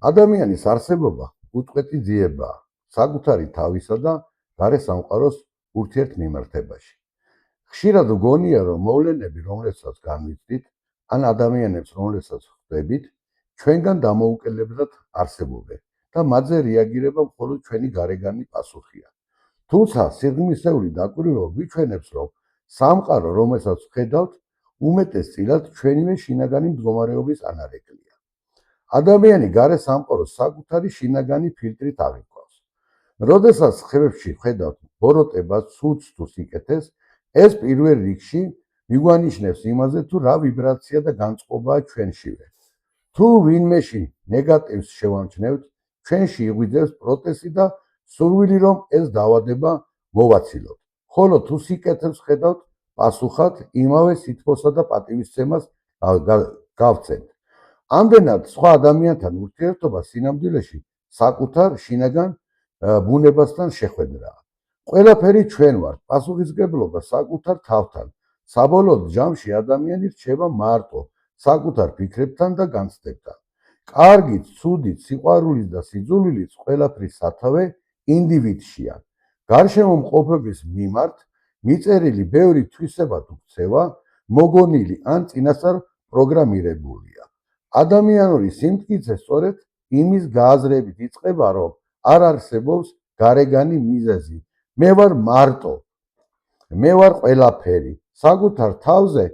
ადამიანის არსებობა უწყვეტი ძიებაა საკუთარი თავისა და გარე სამყაროს ურთიერთმიმართებაში. ხშირად გონია, რომ მოვლენები, რომლებსაც განვიცდით, ან ადამიანებს, რომლებსაც ხვდებით, ჩვენგან დამოუკიდებლად არსებობენ და მათზე რეაგირება მხოლოდ ჩვენი გარეგანი პასუხია. თუმცა სიღრმისეული დაკვირვება გვიჩვენებს, რომ სამყარო, რომელსაც ვხედავთ, უმეტესწილად ჩვენივე შინაგანი მდგომარეობის ანარეკლია. ადამიანი გარე სამყაროს საკუთარი შინაგანი ფილტრით აღიქვავს. როდესაც ხმებში ვხედავთ ბოროტებას, ცუდს თუ სიკეთეს, ეს პირველ რიგში მიგვანიშნებს იმაზე, თუ რა ვიბრაცია და განწყობაა ჩვენშივე. თუ ვინმეში ნეგატივს შევამჩნევთ, ჩვენში იღვიძებს პროტესტი და სურვილი, რომ ეს დაავადება მოვაცილოთ. ხოლო თუ სიკეთეს ვხედავთ, პასუხად იმავე სითბოსა და პატივისცემას გავცემთ. ამდენად სხვა ადამიანთან ურთიერთობა სინამდვილეში საკუთარ შინაგან ბუნებასთან შეხვედრაა. ყველაფერი ჩვენ ვართ, პასუხისმგებლობა საკუთარ თავთან. საბოლოო ჯამში ადამიანი რჩება მარტო საკუთარ ფიქრებთან და განცდებთან. კარგით, ცუდით, სიყვარულით და სიძულვილით ყველაფრის სათავე ინდივიდშია. გარშემო მყოფების მიმართ მიწერილი ბევრი თვისება თუ ქცევა მოგონილი ან წინასწარ პროგრამირებულია. ადამიანური სიმტკიცე სწორედ იმის გააზრებით იწყება, რომ არ არსებობს გარეგანი მიზეზი. მე ვარ მარტო, მე ვარ ყველაფერი. საკუთარ თავზე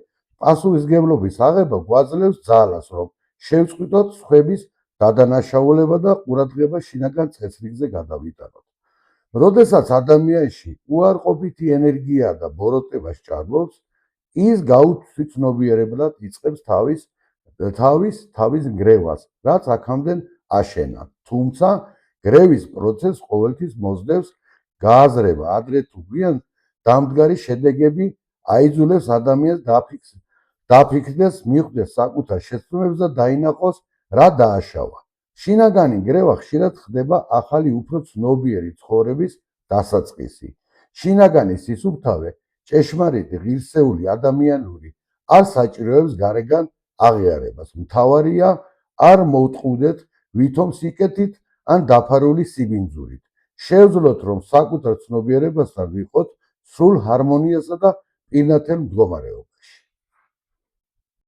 პასუხისმგებლობის აღება გვაძლევს ძალას, რომ შევწყვიტოთ სხვების გადანაშაულება და ყურადღება შინაგან წესრიგზე გადავიტანოთ. როდესაც ადამიანში უარყოფითი ენერგია და ბოროტება სჭარბობს, ის გაუცნობიერებლად იწყებს თავის გრევას, რაც აქამდე აშენა. თუმცა გრევის პროცესს ყოველთვის მოსდევს გააზრება, ადრე თუ გვიან დამდგარი შედეგები აიძულებს ადამიანს დაფიქრდეს, მიხვდეს საკუთარ შეცდომებს და დაინახოს, რა დააშავა. შინაგანი გრევა ხშირად ხდება ახალი, უფრო ცნობიერი ცხოვრების დასაწყისი. შინაგანი სისუფთავე, ჭეშმარიტი, ღირსეული, ადამიანური არ საჭიროებს გარეგან აღიარებას. მთავარია არ მოვტყუდეთ ვითომ სიკეთით ან დაფარული სიბინძურით. შევძლოთ, რომ საკუთარ ცნობიერებასთან ვიყოთ სრულ ჰარმონიასა და პირნათელ მდგომარეობაში.